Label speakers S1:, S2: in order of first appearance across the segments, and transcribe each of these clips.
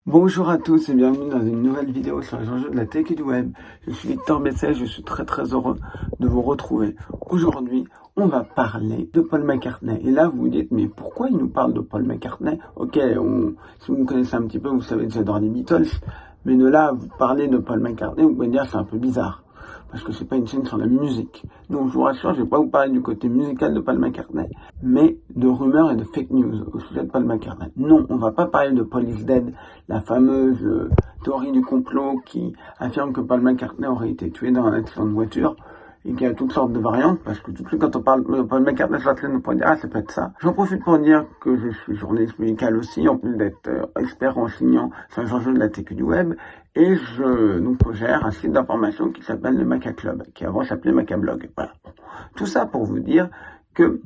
S1: Bonjour à tous et bienvenue dans une nouvelle vidéo sur les enjeux de la tech et du web. Je suis Victor Besset, je suis très heureux de vous retrouver. Aujourd'hui, on va parler de Paul McCartney. Et là, vous vous dites, mais pourquoi il nous parle de Paul McCartney? Ok, si vous me connaissez un petit peu, vous savez que j'adore les Beatles. Mais de là, vous parler de Paul McCartney, vous pouvez dire c'est un peu bizarre. Parce que c'est pas une chaîne sur la musique. Donc je vous rassure, je vais pas vous parler du côté musical de Paul McCartney, mais de rumeurs et de fake news au sujet de Paul McCartney. Non, on va pas parler de Paul is Dead, la fameuse théorie du complot qui affirme que Paul McCartney aurait été tué dans un accident de voiture et qu'il y a toutes sortes de variantes, parce que tout de suite quand on parle de Paul McCartney sur la scène, on pourrait dire ah ça peut être ça. J'en profite pour dire que je suis journaliste musical aussi, en plus d'être expert enseignant sur les enjeux de la tech et du web, et je gère un site d'information qui s'appelle le Maca Club, qui avant s'appelait Maca Blog. Voilà. Tout ça pour vous dire que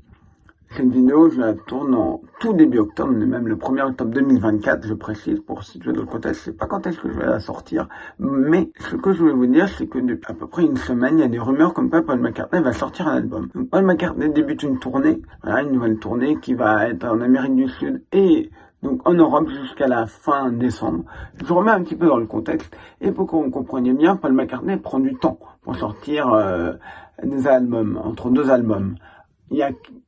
S1: cette vidéo, je la tourne en tout début octobre, même le 1er octobre 2024, je précise, pour situer dans le contexte, je sais pas quand est-ce que je vais la sortir, mais ce que je voulais vous dire, c'est que depuis à peu près une semaine, il y a des rumeurs comme quoi Paul McCartney va sortir un album. Donc, Paul McCartney débute une tournée, voilà, une nouvelle tournée qui va être en Amérique du Sud et donc en Europe jusqu'à la fin décembre. Je remets un petit peu dans le contexte, et pour que vous compreniez bien, Paul McCartney prend du temps pour sortir des albums, entre deux albums.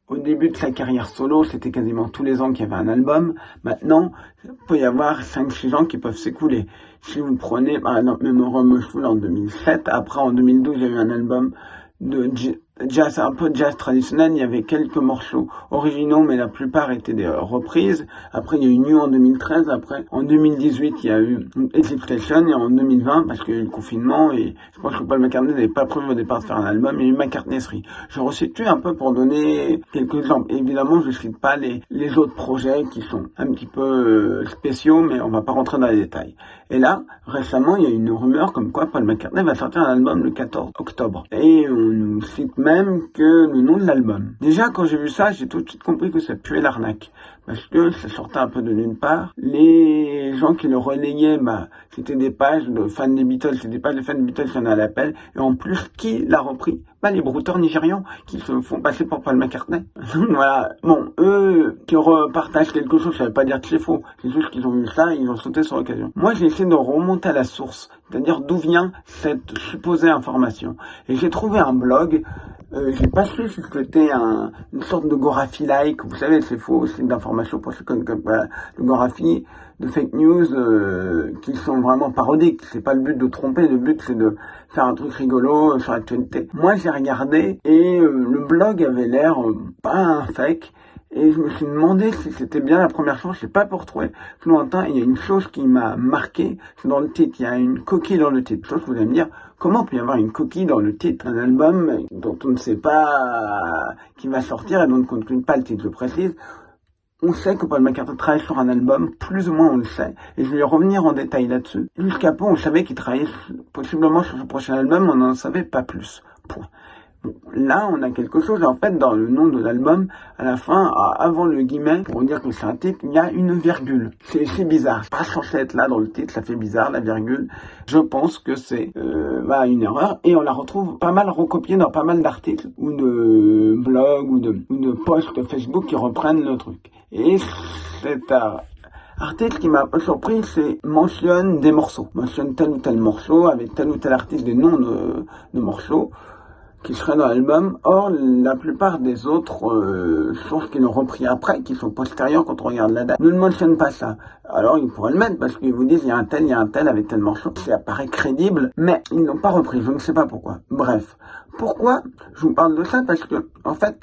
S1: Au début de sa carrière solo, c'était quasiment tous les ans qu'il y avait un album. Maintenant, il peut y avoir 5-6 ans qui peuvent s'écouler. Si vous prenez, par exemple, Memorial Fool en 2007, après en 2012, il y a eu un album de jazz, un peu de jazz traditionnel, il y avait quelques morceaux originaux, mais la plupart étaient des reprises. Après, il y a eu New en 2013, après, en 2018, il y a eu Eclipse Station, et en 2020, parce qu'il y a eu le confinement, et je pense que Paul McCartney n'avait pas prévu au départ de faire un album, il y a eu McCartney's. Je resitue un peu pour donner quelques exemples. Évidemment, je ne cite pas les autres projets qui sont un petit peu spéciaux, mais on va pas rentrer dans les détails. Et là, récemment, il y a une rumeur comme quoi Paul McCartney va sortir un album le 14 octobre. Et on nous cite même que le nom de l'album. Déjà, quand j'ai vu ça, j'ai tout de suite compris que ça puait l'arnaque. Parce que ça sortait un peu de nulle part. Les gens qui le relayaient, c'était des pages de fans des Beatles, c'était des pages de fans des Beatles qui en a l'appel. Et en plus, qui l'a repris? Les brouteurs nigérians qui se font passer pour Paul McCartney. Voilà. Bon, eux qui repartagent quelque chose, ça veut pas dire que c'est faux. C'est juste qu'ils ont vu ça et ils ont sauté sur l'occasion. Moi, j'ai essayé de remonter à la source, c'est-à-dire d'où vient cette supposée information. Et j'ai trouvé un blog. J'ai pas su si c'était une sorte de Gorafi-like, vous savez, c'est faux, site d'information pour ceux qui connaissent le Gorafi, de fake news qui sont vraiment parodiques. C'est pas le but de tromper, le but c'est de faire un truc rigolo sur l'actualité. Moi j'ai regardé et le blog avait l'air pas un fake. Et je me suis demandé si c'était bien la première chose, je sais pas pour retrouver plus longtemps. Il y a une chose qui m'a marqué, c'est dans le titre, il y a une coquille dans le titre. Chose que vous allez me dire, comment peut y avoir une coquille dans le titre d'un album dont on ne sait pas qui va sortir et dont on ne connaît pas le titre, je précise. On sait que Paul McCartney travaille sur un album, plus ou moins on le sait, et je vais revenir en détail là-dessus. Jusqu'à peu, on savait qu'il travaillait possiblement sur son prochain album, on n'en savait pas plus. Point. Bon, là, on a quelque chose, en fait, dans le nom de l'album, à la fin, avant le guillemet, pour dire que c'est un titre, il y a une virgule. C'est bizarre. C'est pas censé être là dans le titre, ça fait bizarre, la virgule. Je pense que c'est une erreur, et on la retrouve pas mal recopiée dans pas mal d'articles, ou de blogs, ou de posts Facebook qui reprennent le truc. Et cet article qui m'a un peu surpris, c'est mentionne des morceaux. Mentionne tel ou tel morceau, avec tel ou tel artiste, des noms de morceaux qui seraient dans l'album. Or, la plupart des autres sources qui l'ont repris après, qui sont postérieures quand on regarde la date, ne mentionnent pas ça. Alors, ils pourraient le mettre parce qu'ils vous disent il y a un tel avec tel morceau. Ça apparaît crédible, mais ils n'ont pas repris. Je ne sais pas pourquoi. Bref. Pourquoi je vous parle de ça? Parce que, en fait,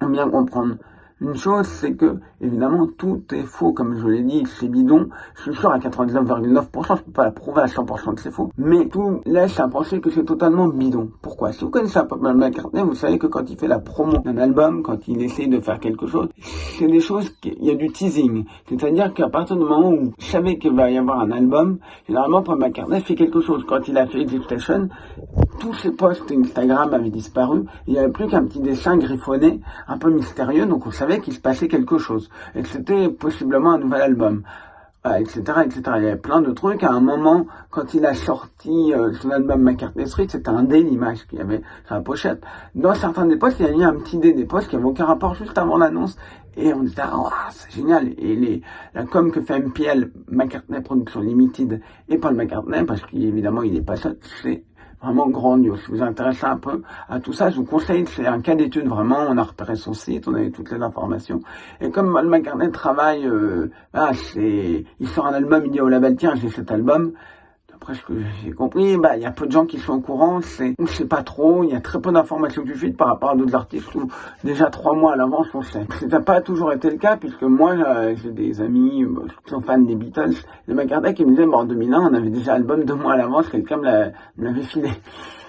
S1: on vient comprendre. Une chose, c'est que, évidemment, tout est faux, comme je l'ai dit, c'est bidon. Je suis sûr à 99,9%, je peux pas la prouver à 100% que c'est faux. Mais tout laisse à penser que c'est totalement bidon. Pourquoi? Si vous connaissez un peu Paul McCartney, vous savez que quand il fait la promo d'un album, quand il essaye de faire quelque chose, c'est des choses il y a du teasing. C'est-à-dire qu'à partir du moment où vous savez qu'il va y avoir un album, généralement, Paul McCartney fait quelque chose. Quand il a fait Eclipse Station, tous ses posts Instagram avaient disparu. Il n'y avait plus qu'un petit dessin griffonné, un peu mystérieux, donc on savait qu'il se passait quelque chose. Et que c'était possiblement un nouvel album. Etc., etc. Il y avait plein de trucs. À un moment, quand il a sorti son album McCartney's, c'était un dé, l'image qu'il y avait sur la pochette. Dans certains des posts, il y a eu un petit dé des posts qui n'avaient aucun rapport juste avant l'annonce. Et on disait, oh, c'est génial. Et la com que fait MPL, McCartney Production Limited, et Paul McCartney, parce qu'évidemment, il n'est pas seul, c'est vraiment grandiose. Si vous vous intéressez un peu à tout ça, je vous conseille, c'est un cas d'étude vraiment, on a repéré son site, on a eu toutes les informations. Et comme Paul McCartney travaille, il sort un album, il dit au label, tiens, j'ai cet album. Après ce que j'ai compris, il y a peu de gens qui sont au courant, on ne sait pas trop, il y a très peu d'informations du feed par rapport à d'autres artistes où déjà 3 mois à l'avance on sait. Ça n'a pas toujours été le cas, puisque moi j'ai des amis qui sont fans des Beatles, les McCartney qui me disaient, en 2001 on avait déjà l'album 2 mois à l'avance, quelqu'un me l'avait filé.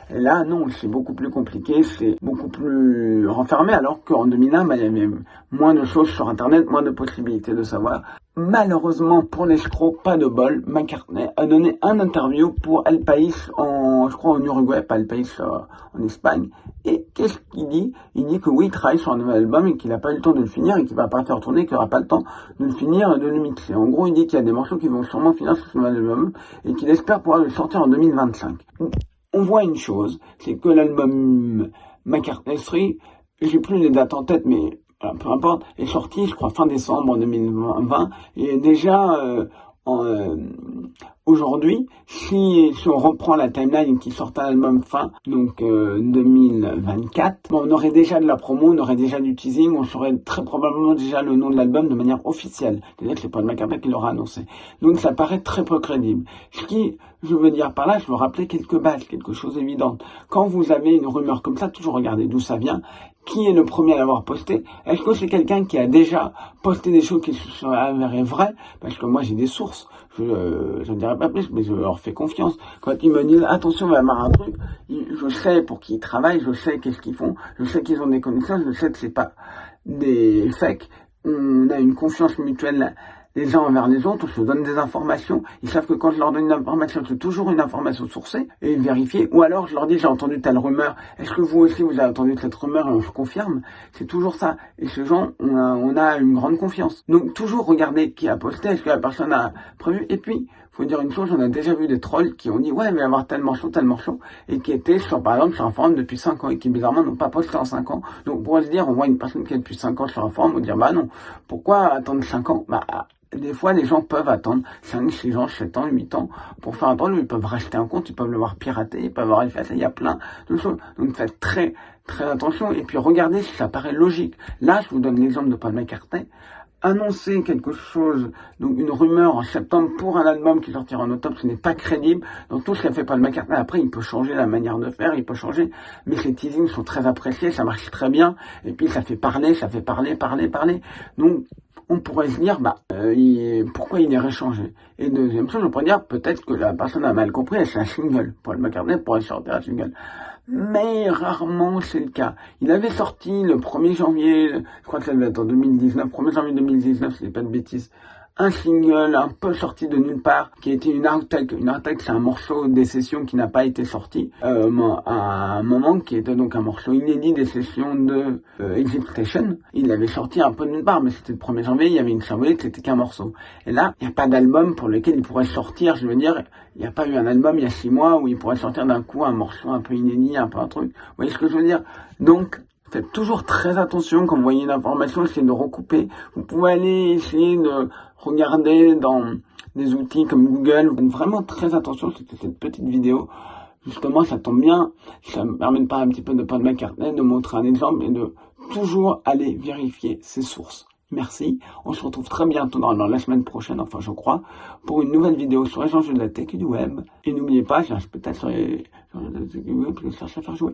S1: Et là, non, c'est beaucoup plus compliqué, c'est beaucoup plus renfermé, alors qu'en 2001, il y avait moins de choses sur Internet, moins de possibilités de savoir. Malheureusement, pour l'escroc, pas de bol, McCartney a donné un interview pour El País, je crois en Uruguay, pas El País en Espagne. Et qu'est-ce qu'il dit? Il dit que oui, il travaille sur un nouvel album et qu'il n'a pas eu le temps de le finir et qu'il va pas faire tourner, qu'il n'aura pas le temps de le finir et de le mixer. En gros, il dit qu'il y a des morceaux qui vont sûrement finir sur ce nouvel album et qu'il espère pouvoir le sortir en 2025. On voit une chose, c'est que l'album McCartney 3, j'ai plus les dates en tête, mais peu importe, est sorti, je crois, fin décembre 2020, et déjà, aujourd'hui, si on reprend la timeline qui sort un album fin, donc 2024, on aurait déjà de la promo, on aurait déjà du teasing, on saurait très probablement déjà le nom de l'album de manière officielle. C'est-à-dire que c'est Paul McCartney qui l'aura annoncé. Donc ça paraît très peu crédible. Ce qui, je veux dire par là, je veux rappeler quelques bases, quelque chose d'évident. Quand vous avez une rumeur comme ça, toujours regardez d'où ça vient. Qui est le premier à l'avoir posté? Est-ce que c'est quelqu'un qui a déjà posté des choses qui se seraient avérées vraies? Parce que moi j'ai des sources, je ne dirais pas plus, mais je leur fais confiance. Quand ils me disent attention, il va y avoir un truc, je sais pour qui ils travaillent, je sais qu'est-ce qu'ils font, je sais qu'ils ont des connaissances, je sais que c'est pas des fakes. On a une confiance mutuelle les uns envers les autres, je donne des informations, ils savent que quand je leur donne une information, c'est toujours une information sourcée et vérifiée, ou alors je leur dis j'ai entendu telle rumeur, est-ce que vous aussi vous avez entendu cette rumeur et je confirme, c'est toujours ça, et ces gens, on a une grande confiance. Donc toujours regarder qui a posté, est-ce que la personne a prévu, et puis, faut dire une chose, on a déjà vu des trolls qui ont dit ouais il va y avoir tel morceau, et qui étaient par exemple sur un forum depuis 5 ans, et qui bizarrement n'ont pas posté en 5 ans, donc pour se dire, on voit une personne qui est depuis 5 ans sur un forum, on dire bah non, pourquoi attendre 5 ans? Des fois, les gens peuvent attendre 5, 6 ans, 7 ans, 8 ans pour faire un truc. Ils peuvent racheter un compte, ils peuvent le voir pirater, ils peuvent avoir effacé. Il y a plein de choses. Donc, faites très, très attention. Et puis, regardez si ça paraît logique. Là, je vous donne l'exemple de Paul McCartney. Annoncer quelque chose, donc une rumeur en septembre pour un album qui sortira en octobre, ce n'est pas crédible. Donc tout ce qu'a fait Paul McCartney, après il peut changer la manière de faire, il peut changer, mais ces teasings sont très appréciés, ça marche très bien, et puis ça fait parler. Donc on pourrait se dire, pourquoi il irait changer? Et deuxième chose, on pourrait dire, peut-être que la personne a mal compris, c'est un single. Paul McCartney pourrait sortir un single. Mais rarement c'est le cas. Il avait sorti le 1er janvier, je crois que ça devait être en 2019, 1er janvier 2019, si je dis pas de bêtises, un single un peu sorti de nulle part, qui a été une outtake. Une outtake, c'est un morceau des sessions qui n'a pas été sorti à un moment, qui était donc un morceau inédit des sessions de Exit Station. Il l'avait sorti un peu de nulle part, mais c'était le 1er janvier, il y avait une symbolique, c'était qu'un morceau. Et là, il n'y a pas d'album pour lequel il pourrait sortir, je veux dire, il n'y a pas eu un album il y a 6 mois où il pourrait sortir d'un coup un morceau un peu inédit, un peu un truc. Vous voyez ce que je veux dire? Donc, faites toujours très attention quand vous voyez une information, essayez de recouper. Vous pouvez aller essayer de regarder dans des outils comme Google. Faites vraiment très attention, c'était cette petite vidéo. Justement, ça tombe bien, ça me permet de parler un petit peu de Paul McCartney, de montrer un exemple et de toujours aller vérifier ses sources. Merci, on se retrouve très bientôt dans la semaine prochaine, enfin je crois, pour une nouvelle vidéo sur les enjeux de la tech et du web. Et n'oubliez pas, je reste peut-être sur les enjeux de la tech et du web, je cherche à faire jouer.